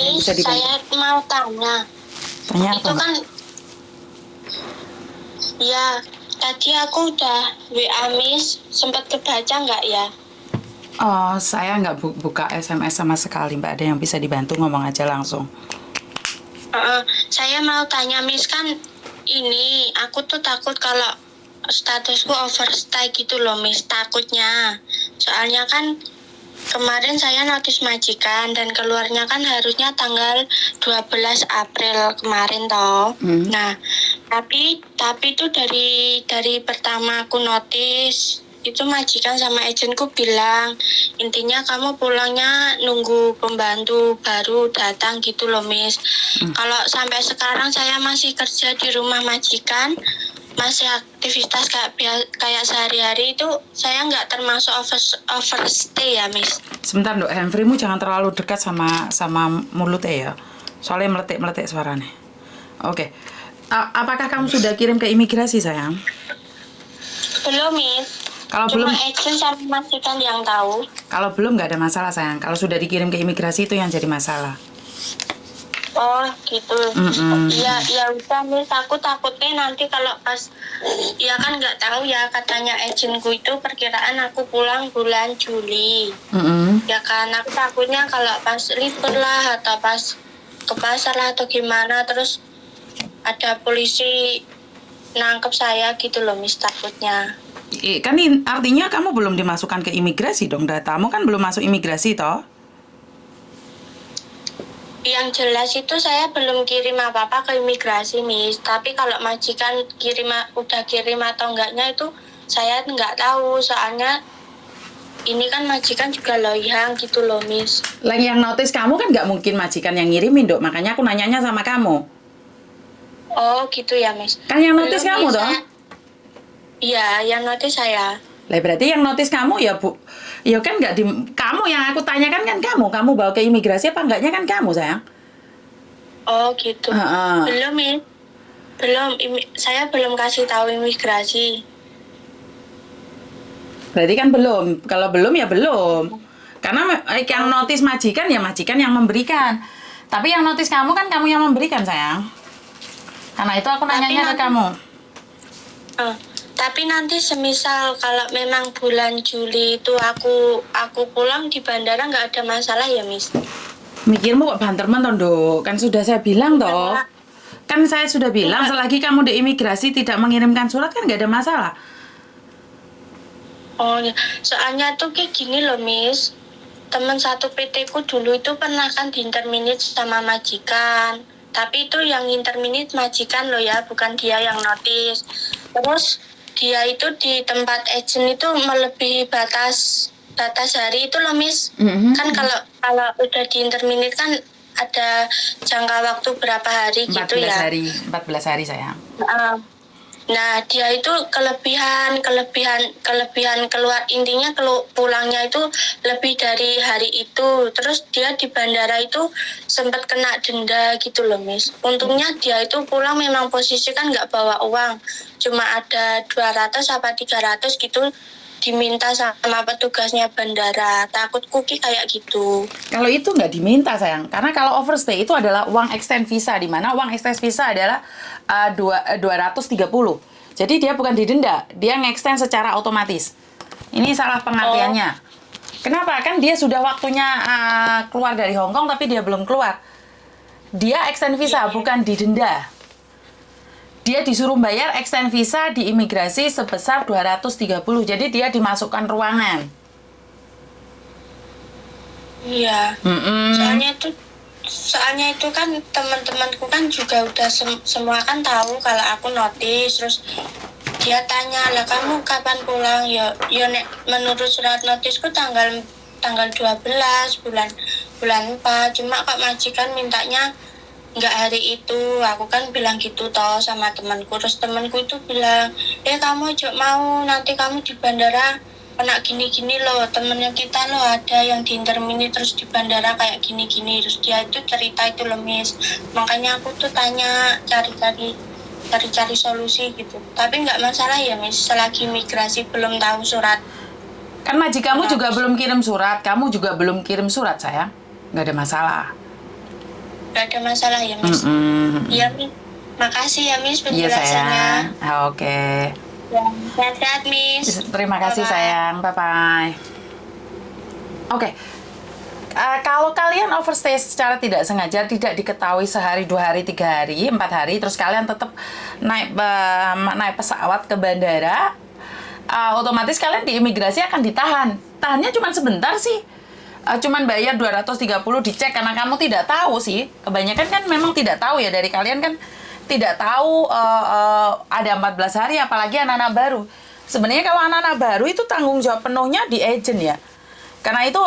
yang Miss, bisa dibantu? saya mau tanya. Tanya apa, Itu Mbak? kan, ya, tadi aku udah WA Miss, sempat kebaca nggak ya? Oh, saya nggak buka SMS sama sekali, Mbak. Ada yang bisa dibantu, ngomong aja langsung. Saya mau tanya Miss, kan ini aku tuh takut kalau statusku overstay gitu loh Miss, takutnya. Soalnya kan kemarin saya notis majikan dan keluarnya kan harusnya tanggal 12 April kemarin toh. Nah, tapi tuh dari pertama aku notis itu majikan sama agenku bilang intinya kamu pulangnya nunggu pembantu baru datang gitu loh Miss. Kalau sampai sekarang saya masih kerja di rumah majikan, masih aktivitas kayak sehari-hari itu saya nggak termasuk overstay ya Miss. Sebentar, Dok. Handfree-mu jangan terlalu dekat sama mulutnya ya. Soalnya meletik-meletik suaranya. Oke. Apakah kamu sudah kirim ke imigrasi, sayang? Belum Miss. Kalau Cuma belum, agent sama majikan yang tahu. kalau belum nggak ada masalah, sayang. Kalau sudah dikirim ke imigrasi itu yang jadi masalah. Oh gitu. Ya udah Miss, aku takutnya nanti kalau pas, ya kan nggak tahu ya, katanya agentku itu perkiraan aku pulang bulan Juli. Ya kan aku takutnya kalau pas libur lah atau pas ke pasar lah atau gimana terus ada polisi nangkep saya gitu loh Miss, takutnya. Kan artinya kamu belum dimasukkan ke imigrasi dong. Datamu kan belum masuk imigrasi, toh? Yang jelas itu saya belum kirim apa-apa ke imigrasi Miss, tapi kalau majikan udah kirim atau enggaknya itu saya nggak tahu, soalnya ini kan majikan juga loyang gitu loh Miss. Lah yang notice kamu kan nggak mungkin majikan yang ngirimin, Dok. Makanya aku nanyanya sama kamu. Oh gitu ya Miss. Kan yang notice Belum, kamu, Miss, toh? Iya, yang notice saya. Lah berarti yang notice kamu ya, Bu. Ya kan nggak kamu yang aku tanyakan kan kamu. Kamu bawa ke imigrasi apa enggaknya kan kamu, sayang. Oh gitu. Heeh. Belum Miss. Belum, saya belum kasih tahu imigrasi. Berarti kan belum. Kalau belum ya belum. Karena yang notice majikan ya majikan yang memberikan. Tapi yang notice kamu kan kamu yang memberikan, sayang. Karena itu aku nanyanya ke kamu. Tapi nanti semisal kalau memang bulan Juli itu aku pulang di bandara nggak ada masalah ya Miss? Mikirmu kok bantermen toh, Dok? Kan sudah saya bilang toh. Kan saya sudah bilang selagi kamu di imigrasi tidak mengirimkan surat kan nggak ada masalah. Oh ya, soalnya tuh kayak gini loh Miss. Teman satu PT ku dulu itu pernah kan diinterminate sama majikan. Tapi itu yang interminate majikan loh ya, bukan dia yang notice. Terus dia itu di tempat agent itu melebihi batas hari itu loh Miss. Kan kalau udah diinterminate kan ada jangka waktu berapa hari gitu ya. 14 hari sayang. Nah dia itu kelebihan keluar, intinya pulangnya itu lebih dari hari itu. Terus dia di bandara itu sempat kena denda gitu loh Miss. Untungnya dia itu pulang memang posisi kan nggak bawa uang, cuma ada 200 apa 300 gitu, diminta sama petugasnya bandara. Takutku kayak gitu. Kalau itu nggak diminta, sayang. Karena kalau overstay itu adalah uang extend visa, di mana uang extend visa adalah 230. Jadi dia bukan didenda, dia nge-extend secara otomatis. Ini salah pengertiannya. Kenapa? Kan dia sudah waktunya keluar dari Hong Kong tapi dia belum keluar. Dia extend visa, bukan didenda. Dia disuruh bayar extend visa di imigrasi sebesar 230. Jadi dia dimasukkan ruangan. Iya. Soalnya itu kan teman-temanku kan juga udah semua kan tahu kalau aku notice. Terus dia tanya, lah kamu kapan pulang? Ya menurut surat notisku tanggal 12 bulan 4. Cuma kok majikan mintanya nggak hari itu. Aku kan bilang gitu toh sama temanku. Terus temanku itu bilang, kamu aja mau nanti kamu di bandara kena gini-gini loh, temennya kita loh ada yang diintermini terus di bandara kayak gini-gini. Terus dia itu cerita itu loh Miss. Makanya aku tuh tanya, cari solusi gitu. Tapi nggak masalah ya Miss, selagi migrasi belum tahu surat. Kan majikamu juga belum kirim surat, kamu juga belum kirim surat, sayang. Nggak ada masalah. Gak ada masalah ya, Miss. Iya, Miss. Makasih ya, Miss, Iya penjelasannya. sayang. Oke. Ya, sehat-sehat, Miss. Terima kasih Bye-bye. sayang. Bye bye. Oke. Kalau kalian overstay secara tidak sengaja, tidak diketahui sehari, 2 hari, 3 hari, 4 hari, terus kalian tetap naik pesawat ke bandara, otomatis kalian di imigrasi akan ditahan. Tahannya cuma sebentar sih. Cuman bayar 230 dicek karena kamu tidak tahu sih. Kebanyakan kan memang tidak tahu ya, dari kalian kan tidak tahu ada 14 hari apalagi anak-anak baru. Sebenarnya kalau anak-anak baru itu tanggung jawab penuhnya di agent ya. Karena itu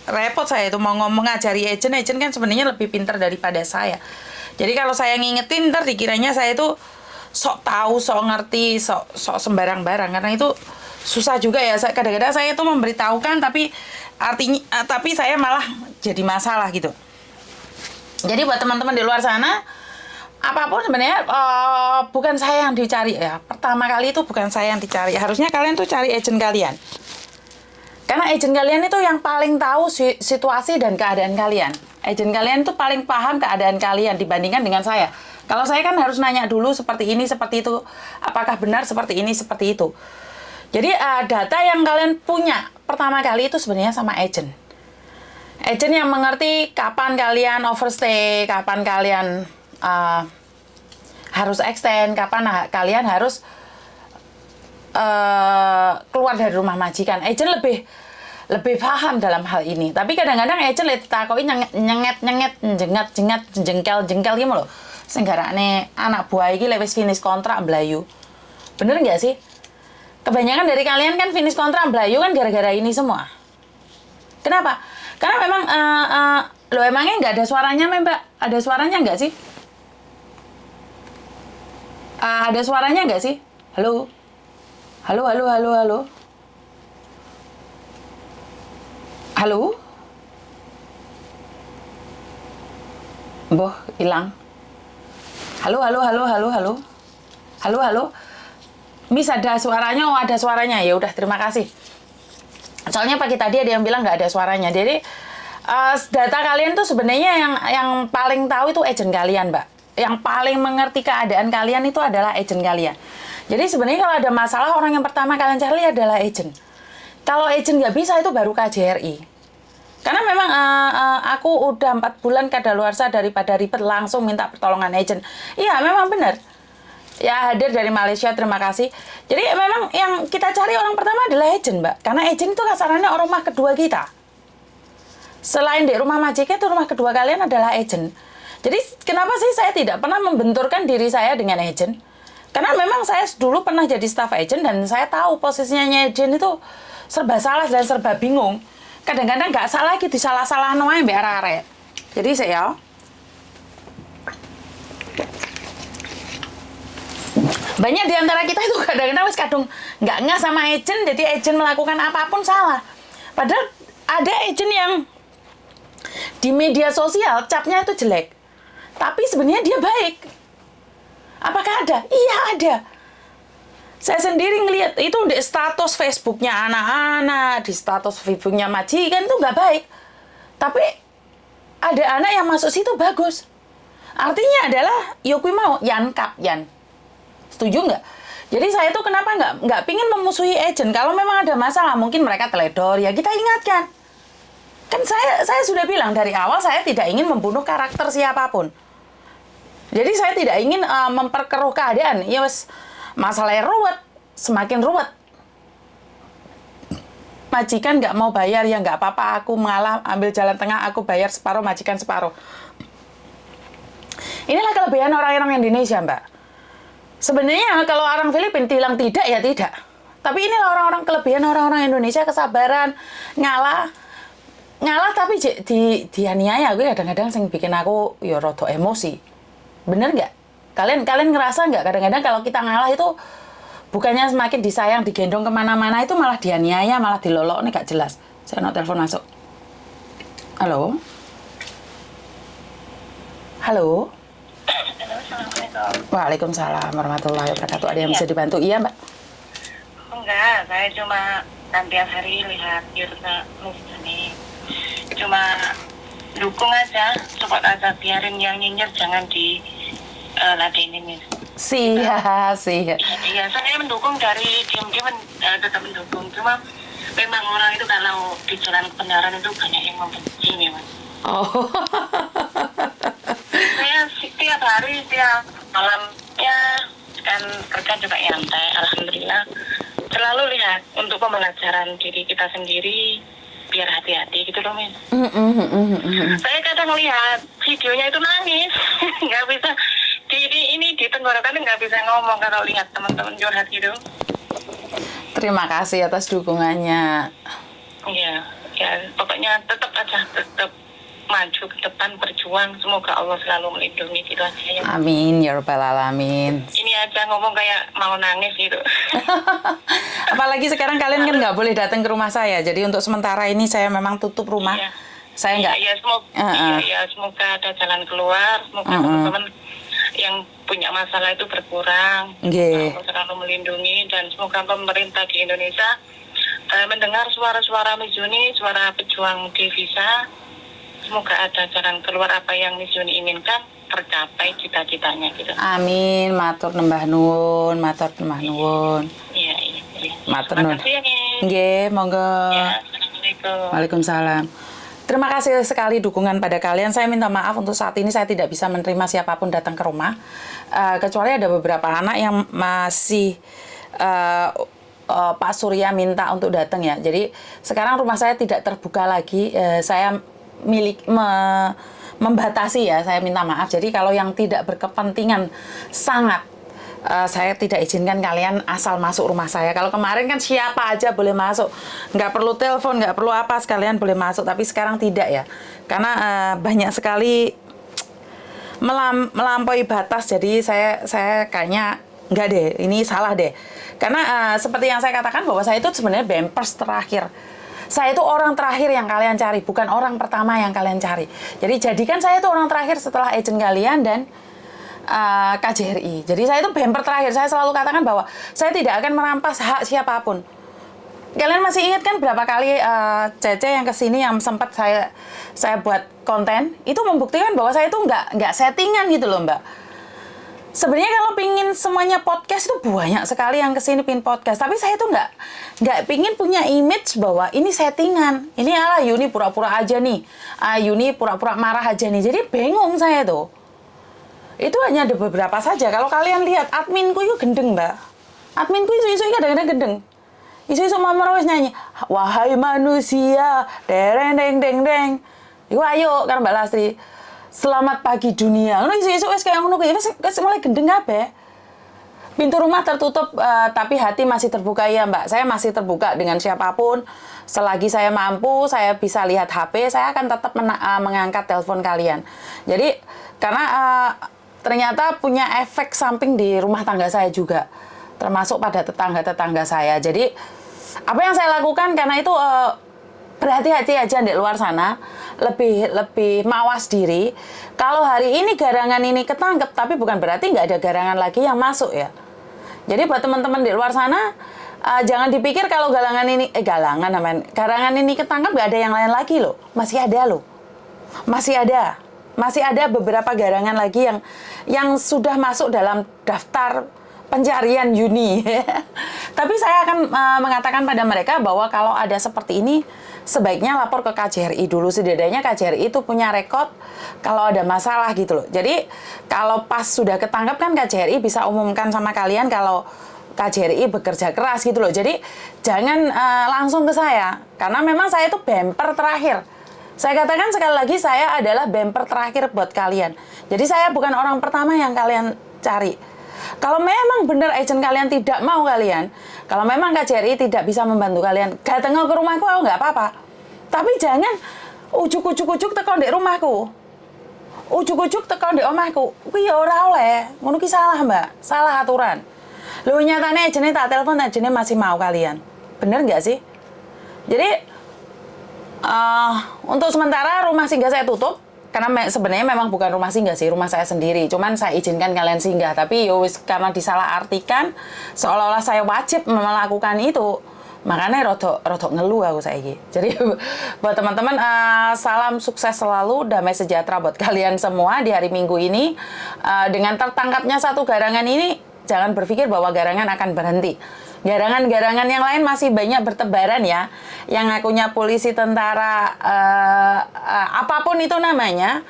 repot saya itu mau ngajari agent kan sebenarnya lebih pintar daripada saya. Jadi kalau saya ngingetin ntar dikiranya saya itu sok tahu, sok ngerti, sok sembarang-barang. Karena itu susah juga ya. Kadang-kadang saya itu memberitahukan tapi tapi saya malah jadi masalah gitu. Jadi buat teman-teman di luar sana, apapun sebenarnya bukan saya yang dicari ya. Pertama kali itu bukan saya yang dicari. Harusnya kalian tuh cari agent kalian. Karena agent kalian itu yang paling tahu situasi dan keadaan kalian. Agent kalian itu paling paham keadaan kalian dibandingkan dengan saya. Kalau saya kan harus nanya dulu seperti ini, seperti itu. Apakah benar seperti ini, seperti itu. Jadi data yang kalian punya pertama kali itu sebenarnya sama agent. Agent yang mengerti kapan kalian overstay, kapan kalian harus extend, kapan kalian harus keluar dari rumah majikan. Agent lebih paham dalam hal ini. Tapi kadang-kadang agent ditakoi nyenget jengkel gitu loh. Senggarane anak buah iki wis finish kontrak mblayu. Bener nggak sih? Kebanyakan dari kalian kan finish kontrak mblayu kan gara-gara ini semua. Kenapa? Karena memang loh emangnya nggak ada suaranya Mbak? Ada suaranya nggak sih? Ada suaranya nggak sih? Halo? Halo? Halo? Boh, hilang. Halo? Halo? Miss ada suaranya? Oh, ada suaranya. Ya udah, terima kasih. Soalnya pagi tadi ada yang bilang nggak ada suaranya. Jadi, data kalian tuh sebenarnya yang paling tahu itu agent kalian, Mbak. Yang paling mengerti keadaan kalian itu adalah agent kalian. Jadi sebenarnya kalau ada masalah, orang yang pertama kalian cari adalah agent. Kalau agent nggak bisa, itu baru KJRI. Karena memang aku udah 4 bulan kadaluarsa daripada ribet langsung minta pertolongan agent. Iya, memang benar. Ya, hadir dari Malaysia, terima kasih. Jadi memang yang kita cari orang pertama adalah agent, Mbak. Karena agent itu kasarannya rumah kedua kita. Selain di rumah majikan, itu rumah kedua kalian adalah agent. Jadi kenapa sih saya tidak pernah membenturkan diri saya dengan agent? Karena memang saya dulu pernah jadi staff agent dan saya tahu posisinya agent itu serba salah dan serba bingung. Kadang-kadang nggak salah lagi disalah-salah noe mbak arek-arek. Jadi saya banyak di antara kita itu kadang-kadang wis kadung nggak ngeh sama agent, jadi agent melakukan apapun salah. Padahal ada agent yang di media sosial capnya itu jelek, tapi sebenarnya dia baik. Apakah ada? Iya ada. Saya sendiri ngelihat itu di status Facebooknya anak-anak, di status Facebooknya majikan itu nggak baik. Tapi ada anak yang masuk situ bagus. Artinya adalah Yokwi mau Yan. Setuju nggak? Jadi saya tuh kenapa nggak pingin memusuhi agent. Kalau memang ada masalah, mungkin mereka teledor, ya kita ingatkan. Kan saya sudah bilang dari awal saya tidak ingin membunuh karakter siapapun. Jadi saya tidak ingin memperkeruh keadaan. Ya wes, masalahnya ruwet, semakin ruwet. Majikan nggak mau bayar, ya nggak apa-apa, aku mengalah, ambil jalan tengah, aku bayar separuh, majikan separuh. Inilah kelebihan orang-orang Indonesia, Mbak. Sebenarnya kalau orang Filipina bilang tidak, ya tidak. Tapi inilah orang-orang kelebihan orang-orang Indonesia, kesabaran, ngalah tapi dianiaya. Gue kadang-kadang sing bikin aku ya rada emosi. Bener nggak? Kalian ngerasa nggak kadang-kadang kalau kita ngalah itu bukannya semakin disayang, digendong kemana-mana, itu malah dianiaya, malah dilolok, nih gak jelas. Saya telepon masuk. Halo? Halo? Waalaikumsalam warahmatullahi wabarakatuh. Ada yang bisa dibantu? Iya, Mbak? Enggak, saya cuma tiap hari lihat jurnal ini. Cuma dukung aja, support aja, biarin yang nyinyir jangan di ladenin. Siap. Iya, saya mendukung dari diam-diam, tetap mendukung. Cuma memang orang itu kalau di jalan kebenaran itu banyak yang membenci memang. Oh. Saya tiap hari, tiap malam ya kan kerja juga nyantai, alhamdulillah. Selalu lihat untuk pembelajaran diri kita sendiri, biar hati-hati gitu loh, Min. Saya kadang lihat videonya itu nangis, nggak bisa di tenggorokan nggak bisa ngomong kalau lihat teman-teman curhat gitu. Terima kasih atas dukungannya. Iya, ya pokoknya tetap aja, tetap maju ke depan, berjuang. Semoga Allah selalu melindungi gitu aja ya. Amin ya rabbal alamin. Ini aja ngomong kayak mau nangis gitu. Apalagi sekarang kalian kan nggak boleh datang ke rumah saya. Jadi untuk sementara ini saya memang tutup rumah. Iya. Saya nggak. Iya, semoga ada jalan keluar. Semoga teman-teman yang punya masalah itu berkurang. Nggih. Allah selalu melindungi dan semoga pemerintah di Indonesia mendengar suara-suara Miss Yuni, suara pejuang devisa. Semoga ada jalan keluar apa yang Miss Yuni inginkan tercapai cita-citanya gitu. Amin, matur nembah nuwun, Iya. Matur nuwun. Terima kasih ya, Miss. Nggih, monggo. Ya, Assalamualaikum. Waalaikumsalam. Terima kasih sekali dukungan pada kalian. Saya minta maaf untuk saat ini saya tidak bisa menerima siapapun datang ke rumah. Kecuali ada beberapa anak yang masih Pak Surya minta untuk datang ya. Jadi sekarang rumah saya tidak terbuka lagi. Saya membatasi ya. Saya minta maaf. Jadi kalau yang tidak berkepentingan sangat saya tidak izinkan kalian asal masuk rumah saya. Kalau kemarin kan siapa aja boleh masuk, nggak perlu telepon, nggak perlu apa, sekalian boleh masuk. Tapi sekarang tidak ya, karena banyak sekali melampaui batas. Jadi saya kayaknya nggak deh, ini salah deh. Karena seperti yang saya katakan bahwa saya itu sebenarnya bumpers terakhir. Saya itu orang terakhir yang kalian cari, bukan orang pertama yang kalian cari. Jadi jadikan saya itu orang terakhir setelah agent kalian dan KJRI. Jadi saya itu bumper terakhir. Saya selalu katakan bahwa saya tidak akan merampas hak siapapun. Kalian masih ingat kan berapa kali Cece yang kesini yang sempat saya buat konten itu membuktikan bahwa saya itu nggak settingan gitu loh, Mbak. Sebenarnya kalau pingin semuanya podcast itu banyak sekali yang kesini pingin podcast. Tapi saya itu nggak pingin punya image bahwa ini settingan. Ini ala Yuni pura-pura aja nih. Yuni pura-pura marah aja nih. Jadi bingung saya tuh. Itu hanya ada beberapa saja. Kalau kalian lihat, adminku itu gendeng, Mbak. Adminku isu-isu kadang-kadang gendeng. Isu-isu Mama Rawes nyanyi, wahai manusia, dereng deng deng deng. Iku ayo, kan Mbak Lastri. Selamat pagi dunia. Ngono isu-isu wis kayak ngono kuwi wis mulai gendeng kabeh. Pintu rumah tertutup, tapi hati masih terbuka ya, Mbak. Saya masih terbuka dengan siapapun. Selagi saya mampu, saya bisa lihat HP, saya akan tetap mengangkat telepon kalian. Jadi, karena ternyata punya efek samping di rumah tangga saya juga, termasuk pada tetangga-tetangga saya. Jadi apa yang saya lakukan karena itu berhati-hati aja di luar sana, lebih mawas diri. Kalau hari ini garangan ini ketangkep, tapi bukan berarti nggak ada garangan lagi yang masuk ya. Jadi buat teman-teman di luar sana, jangan dipikir kalau garangan ini ketangkep nggak ada yang lain lagi loh, masih ada loh, masih ada beberapa garangan lagi yang sudah masuk dalam daftar pencarian Yuni. Tapi saya akan mengatakan pada mereka bahwa kalau ada seperti ini, sebaiknya lapor ke KJRI dulu. Setidaknya KJRI itu punya rekod kalau ada masalah gitu loh. Jadi kalau pas sudah ketangkap kan KJRI bisa umumkan sama kalian kalau KJRI bekerja keras gitu loh. Jadi jangan langsung ke saya, karena memang saya itu bumper terakhir. Saya katakan sekali lagi, saya adalah bumper terakhir buat kalian. Jadi saya bukan orang pertama yang kalian cari. Kalau memang benar agent kalian tidak mau kalian, kalau memang KJRI tidak bisa membantu kalian, datang ke rumahku, aku nggak apa-apa. Tapi jangan ujuk-ujuk tekan di rumahku. Ujuk-ujuk tekan di omahku. Kuwi ya ora oleh. Ngono ki salah, Mbak. Salah aturan. Lho nyatane agentnya tak telepon, agentnya masih mau kalian. Bener nggak sih? Jadi untuk sementara rumah singgah saya tutup karena sebenarnya memang bukan rumah singgah sih, rumah saya sendiri. Cuman saya izinkan kalian singgah, tapi karena disalahartikan seolah-olah saya wajib melakukan itu. Makanya rodok ngeluh aku saiki. Jadi buat teman-teman salam sukses selalu, damai sejahtera buat kalian semua di hari Minggu ini. Dengan tertangkapnya satu garangan ini, jangan berpikir bahwa garangan akan berhenti. Garangan-garangan yang lain masih banyak bertebaran ya. Yang ngakunya polisi, tentara, apapun itu namanya,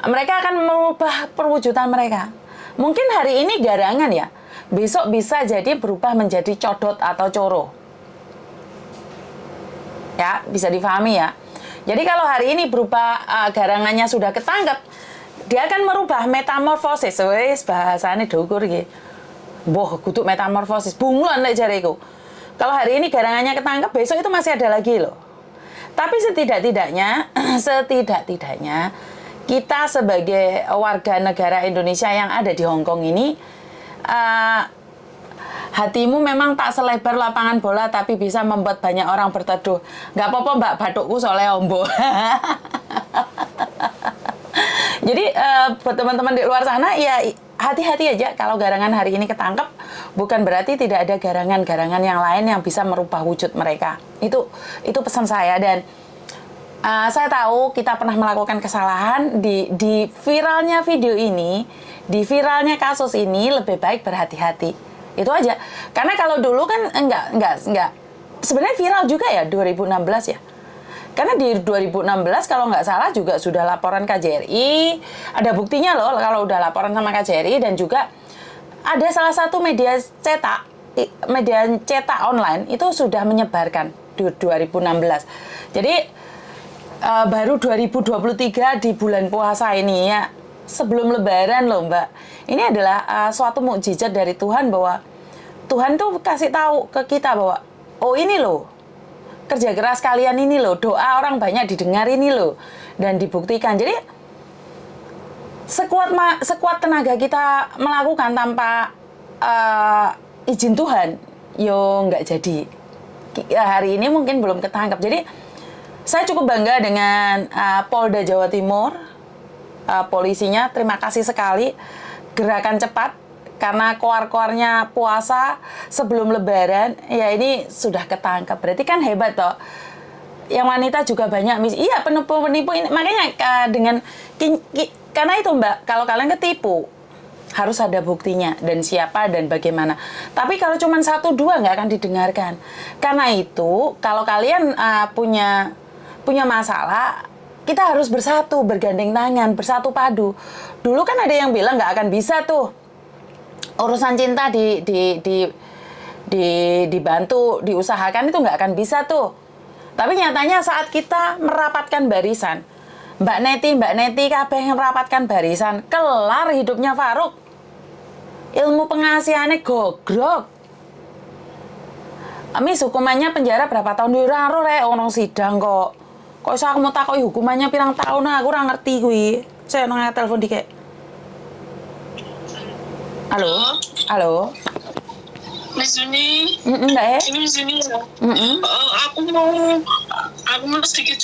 mereka akan merubah perwujudan mereka. Mungkin hari ini garangan ya, besok bisa jadi berubah menjadi codot atau coro. Ya, bisa difahami ya. Jadi kalau hari ini berupa garangannya sudah ketangkep, dia akan merubah metamorfosis. Wes bahasane dhukur iki. Boh, kudu metamorfosis. Bunglon lek jareku. Kalau hari ini garangannya ketangkep, besok itu masih ada lagi loh. Tapi setidak-tidaknya kita sebagai warga negara Indonesia yang ada di Hong Kong ini, hatimu memang tak selebar lapangan bola, tapi bisa membuat banyak orang berteduh. Nggak apa-apa mbak, batukku soalnya ombo. Jadi buat teman-teman di luar sana, ya hati-hati aja kalau garangan hari ini ketangkep, bukan berarti tidak ada garangan-garangan yang lain yang bisa merubah wujud mereka. Itu pesan saya. Dan saya tahu kita pernah melakukan kesalahan di viralnya video ini, di viralnya kasus ini, lebih baik berhati-hati. Itu aja. Karena kalau dulu kan enggak. Sebenarnya viral juga ya 2016 ya. Karena di 2016 kalau nggak salah juga sudah laporan KJRI, ada buktinya loh kalau udah laporan sama KJRI, dan juga ada salah satu media cetak online itu sudah menyebarkan di 2016. Jadi baru 2023 di bulan puasa ini ya, sebelum Lebaran loh Mbak. Ini adalah suatu mukjizat dari Tuhan, bahwa Tuhan tuh kasih tahu ke kita bahwa oh ini loh, kerja keras kalian ini loh, doa orang banyak didengar ini loh, dan dibuktikan. Jadi sekuat tenaga kita melakukan tanpa izin Tuhan, yo nggak jadi. Hari ini mungkin belum ketangkap. Jadi saya cukup bangga dengan Polda Jawa Timur, polisinya. Terima kasih sekali, gerakan cepat, karena koar-koarnya puasa sebelum Lebaran, ya ini sudah ketangkap. Berarti kan hebat toh. Yang wanita juga banyak, iya penipu-penipu ini. Makanya karena itu Mbak, kalau kalian ketipu, harus ada buktinya, dan siapa dan bagaimana. Tapi kalau cuma 1-2 nggak akan didengarkan. Karena itu, kalau kalian punya masalah, kita harus bersatu, bergandeng tangan, bersatu padu. Dulu kan ada yang bilang nggak akan bisa tuh urusan cinta dibantu, diusahakan, itu nggak akan bisa tuh. Tapi nyatanya saat kita merapatkan barisan, Mbak Neti kabeh yang merapatkan barisan, kelar hidupnya Faruk. Ilmu pengasihannya gogrok. Amis hukumannya penjara berapa tahun? Ora rek orang sidang kok. Kok iso aku mau takoki hukumannya pirang tahun, aku ora ngerti kuwi. Saya nang telepon dikek. Halo. Miss Zuni. Mbak. Ini Miss Zuni ya. Mm-mm. Aku mau sedikit